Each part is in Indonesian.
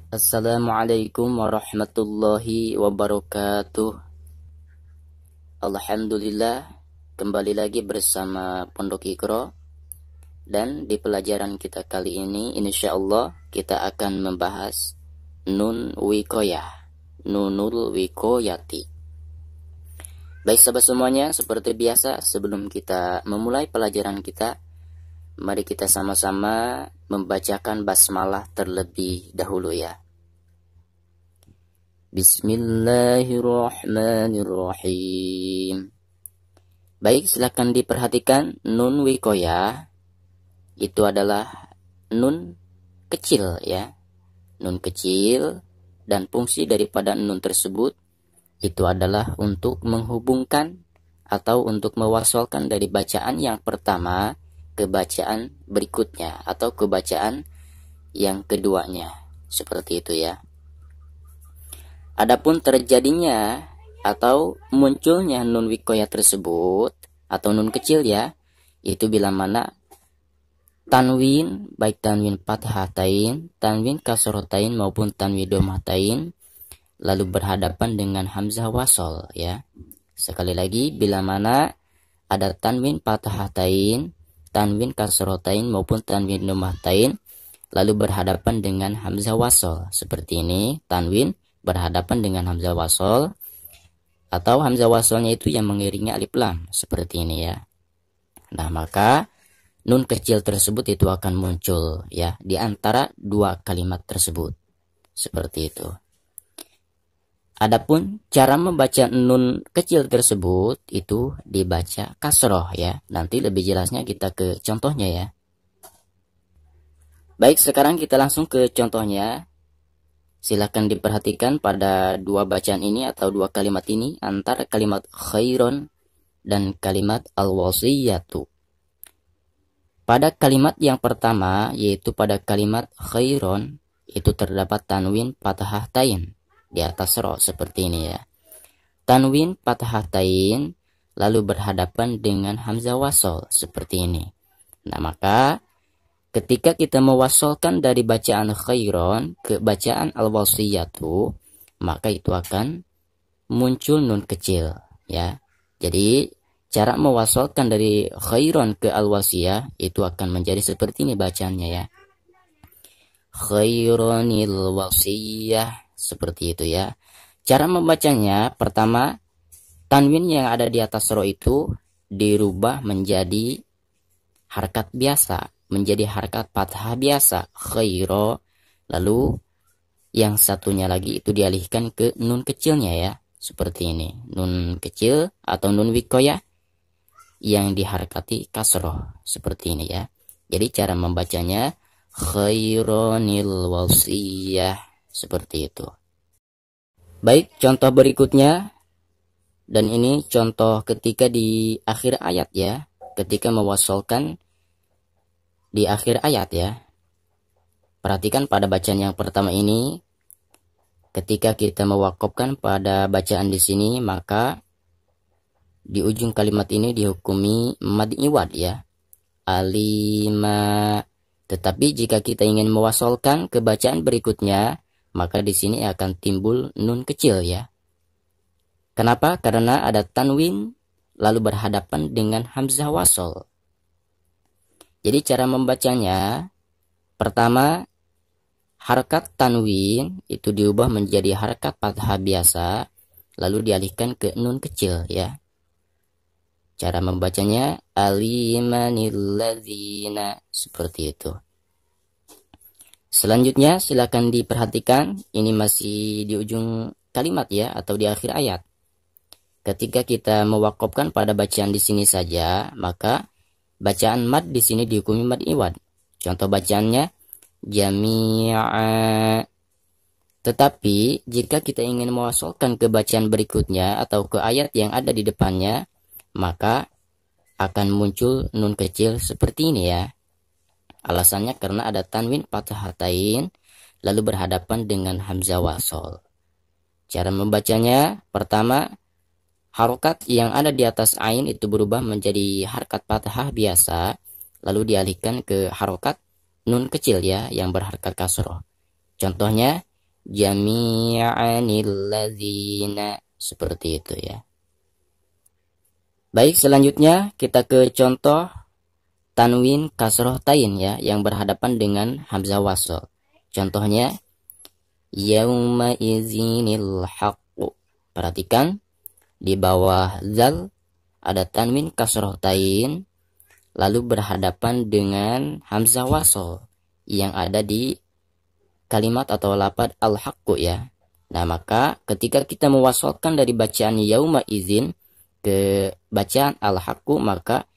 Assalamualaikum warahmatullahi wabarakatuh. Alhamdulillah, kembali lagi bersama Pondok Iqra. Dan di pelajaran kita kali ini, insyaallah kita akan membahas nun wikoyah, nunul wikoyati. Baik sahabat semuanya, seperti biasa sebelum kita memulai pelajaran kita, mari kita sama-sama membacakan basmalah terlebih dahulu ya. Bismillahirrahmanirrahim. Baik, silakan diperhatikan nun wikoyah itu adalah nun kecil ya. Nun kecil, dan fungsi daripada nun tersebut itu adalah untuk menghubungkan atau untuk mewasolkan dari bacaan yang pertama ke bacaan berikutnya atau ke bacaan yang keduanya. Seperti itu ya. Adapun terjadinya atau munculnya nun wikoyah tersebut atau nun kecil ya, itu bila mana tanwin, baik tanwin fathatain, tanwin kasrotain maupun tanwin domatain lalu berhadapan dengan hamzah wasol ya. Sekali lagi, bila mana ada tanwin fathatain, tanwin kasrotain maupun tanwin domatain lalu berhadapan dengan hamzah wasol. Seperti ini, tanwin berhadapan dengan hamzah wasol atau hamzah wasolnya itu yang mengiringi alif lam. Seperti ini ya. Nah, maka nun kecil tersebut itu akan muncul ya di antara dua kalimat tersebut. Seperti itu. Adapun cara membaca nun kecil tersebut itu dibaca kasroh ya. Nanti lebih jelasnya kita ke contohnya ya. Baik, sekarang kita langsung ke contohnya. Silakan diperhatikan pada dua bacaan ini atau dua kalimat ini antara kalimat khairon dan kalimat al-wasiyatu. Pada kalimat yang pertama, yaitu pada kalimat khairon, itu terdapat tanwin fathah tain di atas ro seperti ini ya. Tanwin fathah tain lalu berhadapan dengan hamzah wasol seperti ini. Nah, maka ketika kita mewasolkan dari bacaan khairon ke bacaan al-wasiyatu, maka itu akan muncul nun kecil ya. Jadi cara mewasolkan dari khairon ke al-wasiyah itu akan menjadi seperti ini bacaannya ya. Khaironil wasiyah, seperti itu ya. Cara membacanya, pertama tanwin yang ada di atas ro itu dirubah menjadi harkat biasa, menjadi harkat fathah biasa, khairo. Lalu yang satunya lagi itu dialihkan ke nun kecilnya ya. Seperti ini, nun kecil atau nun wikoyah yang diharkati kasroh. Seperti ini ya. Jadi cara membacanya khaironil wasiyah. Seperti itu. Baik, contoh berikutnya. Dan ini contoh ketika di akhir ayat ya. Ketika mewasolkan di akhir ayat ya. Perhatikan pada bacaan yang pertama ini. Ketika kita mewakafkan pada bacaan di sini, maka di ujung kalimat ini dihukumi mad iwad ya. Alima. Tetapi jika kita ingin mewasolkan ke bacaan berikutnya, maka di sini akan timbul nun kecil ya. Kenapa? Karena ada tanwin lalu berhadapan dengan hamzah wasol. Jadi cara membacanya, pertama harkat tanwin itu diubah menjadi harkat fathah biasa lalu dialihkan ke nun kecil ya. Cara membacanya alimanilladzina, seperti itu. Selanjutnya silakan diperhatikan, ini masih di ujung kalimat ya atau di akhir ayat. Ketika kita mewakafkan pada bacaan di sini saja, maka bacaan mad di sini dihukumi mad iwad. Contoh bacaannya jami'a. Tetapi jika kita ingin mewasolkan ke bacaan berikutnya atau ke ayat yang ada di depannya, maka akan muncul nun kecil seperti ini ya. Alasannya karena ada tanwin fathatain lalu berhadapan dengan hamzah wasol. Cara membacanya, pertama harokat yang ada di atas ain itu berubah menjadi harkat fathah biasa lalu dialihkan ke harokat nun kecil ya yang berharkat kasroh. Contohnya jami'anil ladzina, seperti itu ya. Baik, selanjutnya kita ke contoh tanwin kasroh tain ya, yang berhadapan dengan hamzah wasl. Contohnya yauma izinil haqqu. Perhatikan di bawah zal ada tanwin kasroh tain lalu berhadapan dengan hamzah wasl yang ada di kalimat atau lafaz al-haqqu ya. Nah, maka ketika kita mewasolkan dari bacaan yauma izin ke bacaan al-haqqu, maka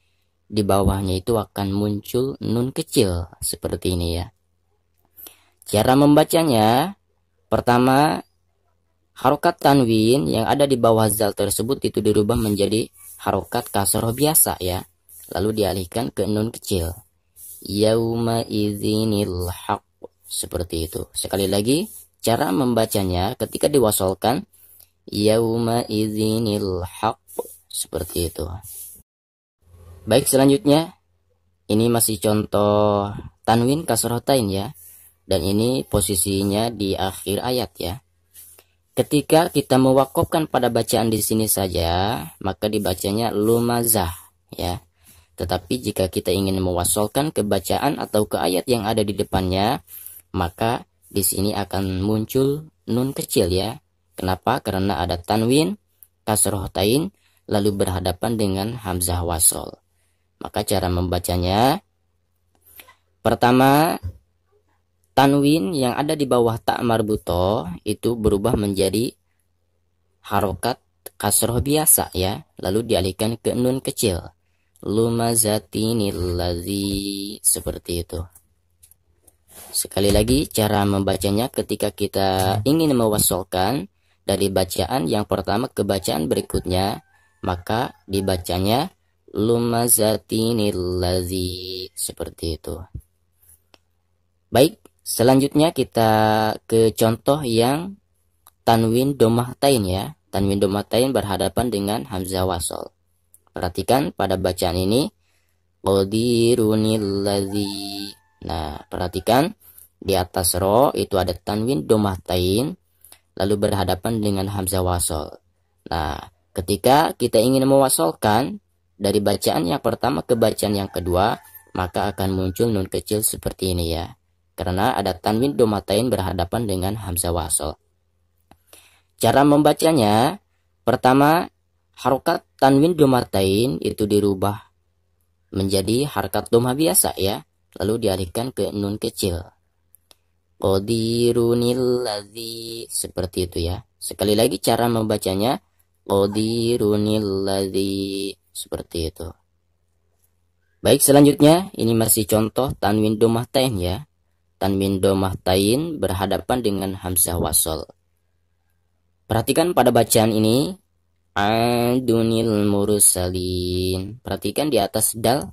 di bawahnya itu akan muncul nun kecil seperti ini ya. Cara membacanya, pertama harokat tanwin yang ada di bawah zal tersebut itu dirubah menjadi harokat kasroh biasa ya, lalu dialihkan ke nun kecil. Yauma izinil haqq, seperti itu. Sekali lagi, cara membacanya ketika diwasolkan yauma izinil haqq, seperti itu. Baik, selanjutnya ini masih contoh tanwin kasrotain ya, dan ini posisinya di akhir ayat ya. Ketika kita mewakofkan pada bacaan di sini saja, maka dibacanya lumazah ya. Tetapi jika kita ingin mewasolkan ke bacaan atau ke ayat yang ada di depannya, maka di sini akan muncul nun kecil ya. Kenapa? Karena ada tanwin kasroh tain lalu berhadapan dengan hamzah wasol. Maka cara membacanya, pertama tanwin yang ada di bawah ta marbutoh itu berubah menjadi harokat kasroh biasa ya, lalu dialihkan ke nun kecil. Lumazatinil ladzi, seperti itu. Sekali lagi cara membacanya ketika kita ingin mewasolkan dari bacaan yang pertama ke bacaan berikutnya, maka dibacanya lumazatinil ladzi, seperti itu. Baik, selanjutnya kita ke contoh yang tanwin domah tain ya. Tanwin domah tain berhadapan dengan hamzah wasol. Perhatikan pada bacaan ini qadirunil ladzi. Nah, perhatikan di atas ro itu ada tanwin domah tain lalu berhadapan dengan hamzah wasol. Nah, ketika kita ingin mewasolkan dari bacaan yang pertama ke bacaan yang kedua, maka akan muncul nun kecil seperti ini ya. Karena ada tanwin domatain berhadapan dengan hamzah wasol. Cara membacanya, pertama harokat tanwin domatain itu dirubah menjadi harokat domah biasa ya, lalu dialihkan ke nun kecil. Qadirunil ladzi, seperti itu ya. Sekali lagi cara membacanya qadirunil ladzi, seperti itu. Baik, selanjutnya ini masih contoh tanwin domah tain ya. Tanwin domah tain berhadapan dengan hamzah wasol. Perhatikan pada bacaan ini adunil mursalin. Perhatikan di atas dal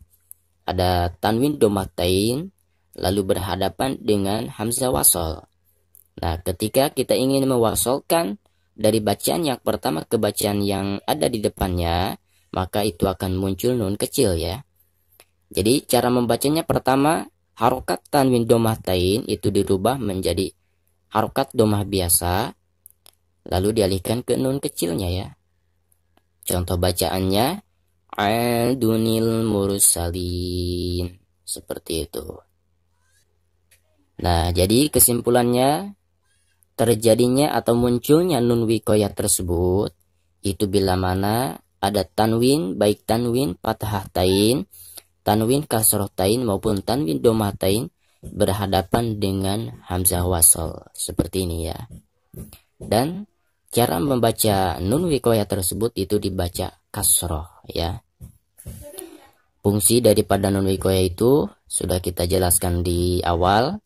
ada tanwin domah tain lalu berhadapan dengan hamzah wasol. Nah, ketika kita ingin mewasolkan dari bacaan yang pertama ke bacaan yang ada di depannya, maka itu akan muncul nun kecil ya. Jadi cara membacanya, pertama harokat tanwin domah tain itu dirubah menjadi harokat domah biasa lalu dialihkan ke nun kecilnya ya. Contoh bacaannya adunil mursalin, seperti itu. Nah, jadi kesimpulannya, terjadinya atau munculnya nun wikoyah tersebut itu bila mana ada tanwin, baik tanwin fathah tain, tanwin kasroh tain maupun tanwin domah tain berhadapan dengan hamzah wasol, seperti ini ya. Dan cara membaca nun wikoyah tersebut itu dibaca kasroh ya. Fungsi daripada nun wikoyah itu sudah kita jelaskan di awal,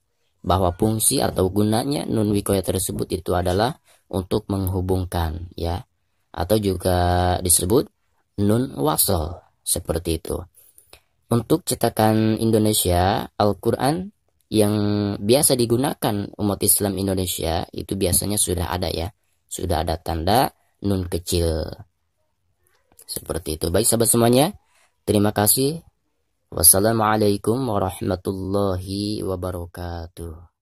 bahwa fungsi atau gunanya nun wikoyah tersebut itu adalah untuk menghubungkan ya, atau juga disebut nun wasol, seperti itu. Untuk cetakan Indonesia Al-Quran yang biasa digunakan umat Islam Indonesia itu biasanya sudah ada ya, sudah ada tanda nun kecil, seperti itu. Baik sahabat semuanya, terima kasih. Wassalamualaikum warahmatullahi wabarakatuh.